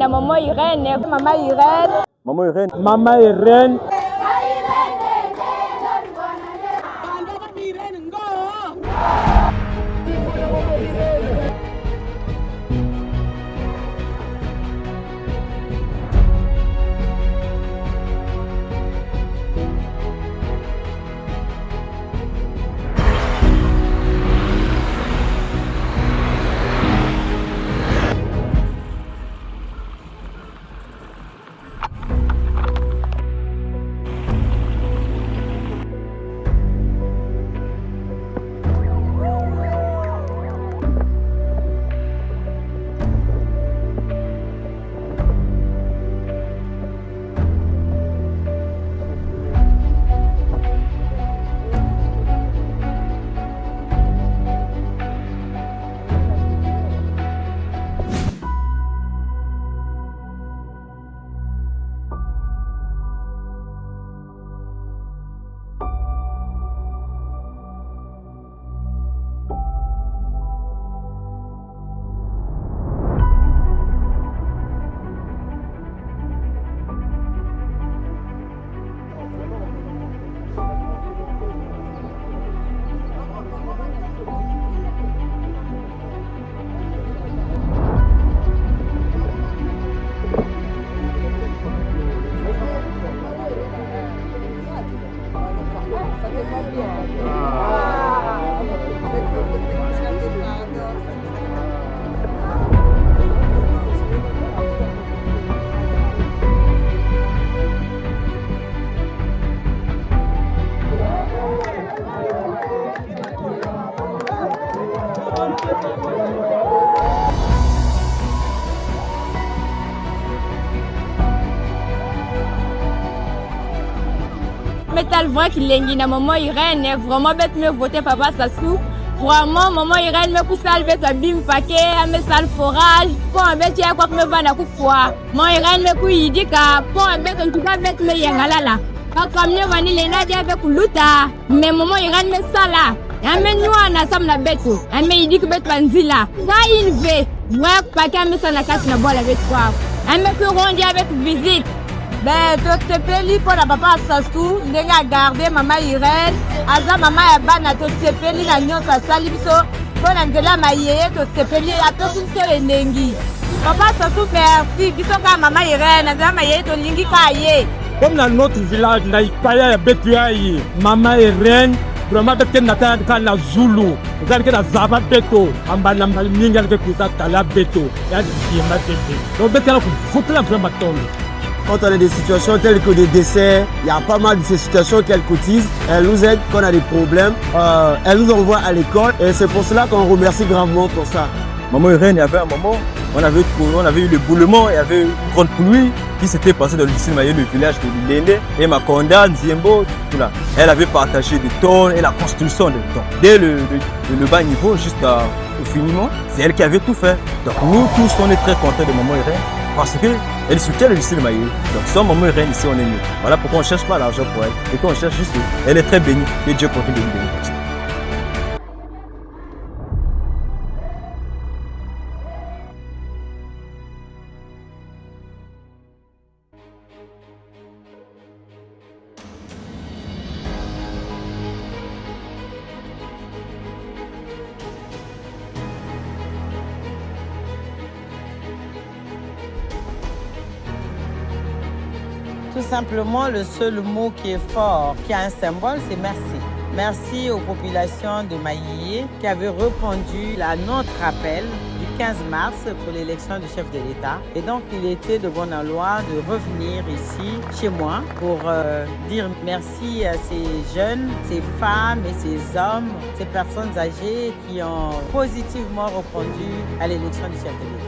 Maman Irène, maman Irène. Maman Irène. Maman Irène. Metal vrai qu'il est na maman Irène, vraiment bête me voter papa Sassou. Vraiment maman Irène me pousse à lever ta bim paquet, me sale forage, pour un bête ya quoi me va na fois. Maman Irène me couille dit ka pour un bête en tout cas bête me yangala là. Pas comme ne vani les na dia avec luta, mais maman Irène me sala. Ame nous na sam na bête. Ame il dit que bête banzila. Quand il veut, vrai paquet me sala na casse na bolle avec toi. Ame peut rendre avec visite. Ben, tu te peli pour la papa Sassou, n'enga garder maman Irène, aza maman Yabana, tu te peli na nyon sa salibso, pour l'angela maïe, tu te peli à tout ce que nengi. Papa Sassou, merci, qui sont comme maman Irène, aza maïe, tu lingi kaye. Comme dans notre village, na ikaya ya betu yayi, maman Irène, vraiment bete nata na Zulu, ngalike na zaba beto, ambana minga ke kuta tala beto, ya dima bete. Donc bete la ku foutre vraiment tombe. Quand on a des situations telles que des décès, il y a pas mal de ces situations qu'elle cotise. Elle nous aide quand on a des problèmes. Elle nous envoie à l'école et c'est pour cela qu'on remercie gravement pour ça. Maman Irène, il y avait un moment, on avait eu le boulement, il y avait une grande pluie qui s'était passée dans le lycée Maïe, le village de Lélé, et Makonda, Nziembo, tout là. Elle avait partagé des tonnes et la construction des tonnes. Dès le bas niveau jusqu'au finiment, c'est elle qui avait tout fait. Donc nous tous, on est très contents de Maman Irène. Parce qu'elle soutient le lycée de Maïe. Donc sans maman Irène ici, on est mieux. Voilà pourquoi on ne cherche pas l'argent pour elle. Et qu'on cherche juste, elle est très bénie. Et Dieu continue de nous bénir comme ça. Tout simplement, le seul mot qui est fort, qui a un symbole, c'est merci. Merci aux populations de Maïe qui avaient répondu à notre appel du 15 mars pour l'élection du chef de l'État. Et donc, il était de bonne loi de revenir ici, chez moi, pour dire merci à ces jeunes, ces femmes et ces hommes, ces personnes âgées qui ont positivement répondu à l'élection du chef de l'État.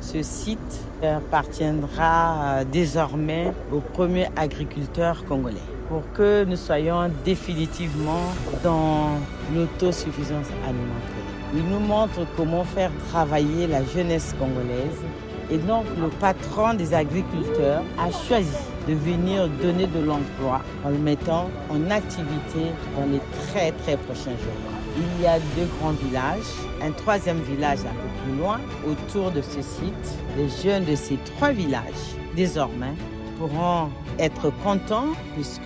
Ce site appartiendra désormais aux premiers agriculteurs congolais pour que nous soyons définitivement dans l'autosuffisance alimentaire. Il nous montre comment faire travailler la jeunesse congolaise et donc le patron des agriculteurs a choisi de venir donner de l'emploi en le mettant en activité dans les très prochains jours. Il y a 2 grands villages, un 3e village un peu plus loin autour de ce site. Les jeunes de ces 3 villages, désormais, pourront être contents puisque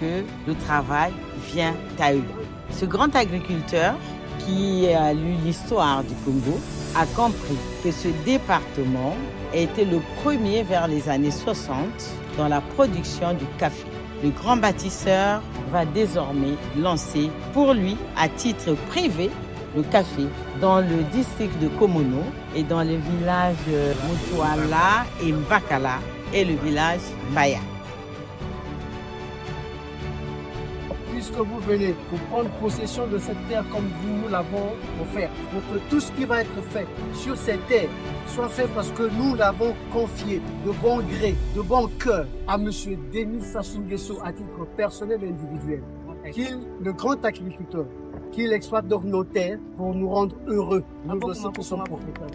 le travail vient à eux. Ce grand agriculteur qui a lu l'histoire du Congo a compris que ce département a été le premier vers les années 60 dans la production du café. Le grand bâtisseur va désormais lancer pour lui, à titre privé, le café dans le district de Komono et dans les villages Mutuala et Mbakala et le village Baya. Puisque vous venez pour prendre possession de cette terre comme nous l'avons offert, pour que tout ce qui va être fait sur cette terre soit fait parce que nous l'avons confié de bon gré, de bon cœur à M. Denis Sassou Nguesso à titre personnel et individuel. Qu'il, le grand agriculteur, qu'il exploite donc nos terres pour nous rendre heureux, nous aussi qui sommes propriétaires.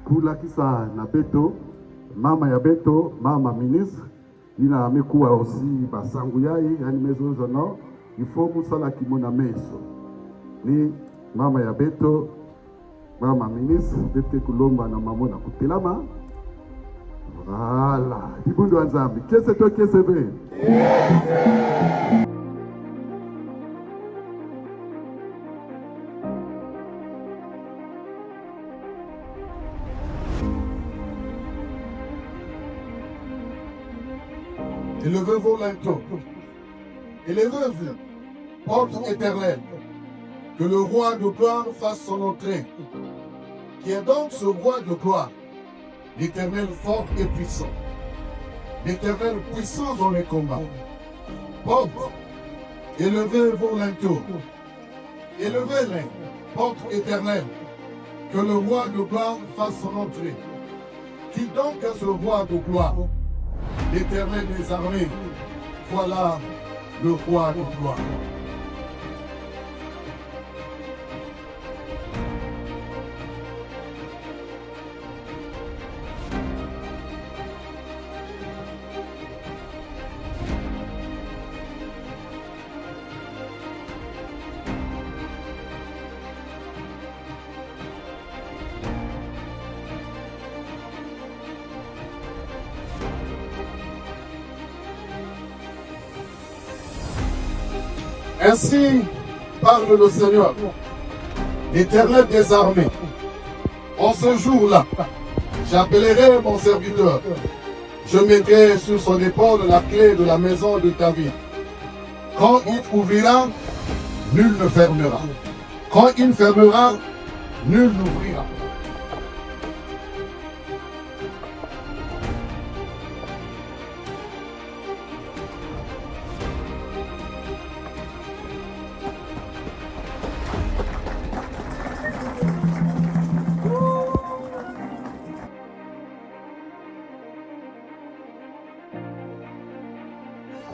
Kulakisa na Beto, mama ya Beto, mama ministre, ina amekuwa aussi basangu yai, yani maison d'honneur, il faut musala kimona meso. Ni mama ya Beto, mama ministre, dete kulomba na mamo na kutelama. Voilà, dibundo anzambi, kese to kese ve. Élevez vos linteaux, élevez-vous, porte éternelle, que le roi de gloire fasse son entrée. Qui est donc ce roi de gloire? L'Éternel fort et puissant, l'Éternel puissant dans les combats. Porte, élevez vos linteaux, élevez-les, porte éternelle, que le roi de gloire fasse son entrée. Qui donc est ce roi de gloire? L'Éternel des armées, voilà le roi de gloire. Ainsi parle le Seigneur, l'Éternel des armées. En ce jour-là, j'appellerai mon serviteur. Je mettrai sur son épaule la clé de la maison de David. Quand il ouvrira, nul ne fermera. Quand il fermera, nul n'ouvrira.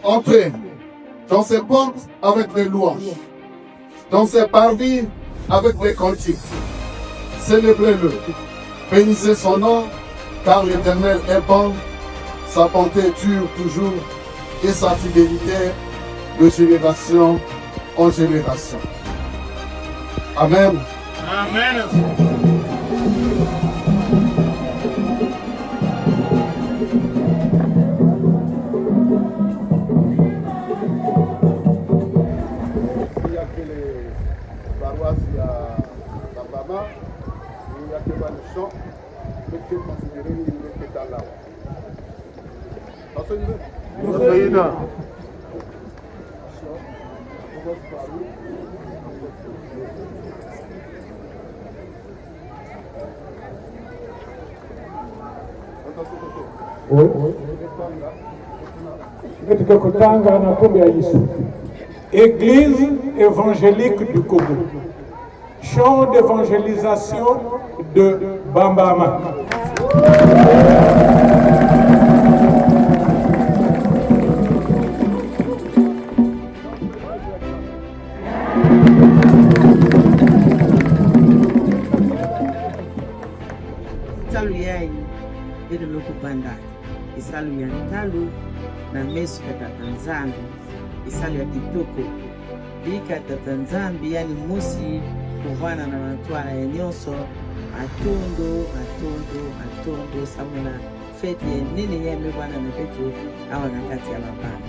Entrez dans ses portes avec les louanges, dans ses parvis avec les cantiques. Célébrez-le, bénissez son nom, car l'Éternel est bon, sa bonté dure toujours et sa fidélité de génération en génération. Amen. Amen. Il y a que les paroisses, il y a la Bama, il y a que le champ, mais que considérer il est dans là. Katika kutanga na kombe ya Yesu. Église évangélique du Congo. Champ d'évangélisation de Bambama. Talu yai ile lokupanda isalu ya talu na mesu ya tatanzambi isalu ya kitoko bika tatanzambi yani musi kuvana na matwala ya nyonso atondo samuna feti ya nini ya mebwana na petu awa na kati ya mabana.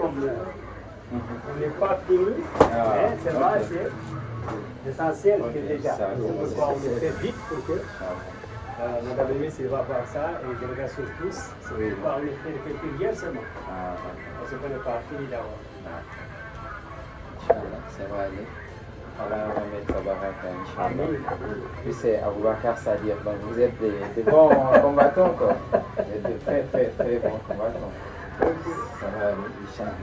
On n'est pas fini, mais c'est vrai, c'est l'essentiel que déjà. On le fait vite pour que Madame Aimée va voir ça et je regarde sur tous. C'est pas on le fait quelques liens seulement. Parce qu'on n'est pas fini d'abord. Inch'Allah, ça va aller. Allah va mettre sa baraka, Inch'Allah. Puis c'est Aboubakar Sadir. Donc vous êtes des bons combattants, quoi. Vous êtes de très très très bons combattants. Ça va aller, Inch'Allah.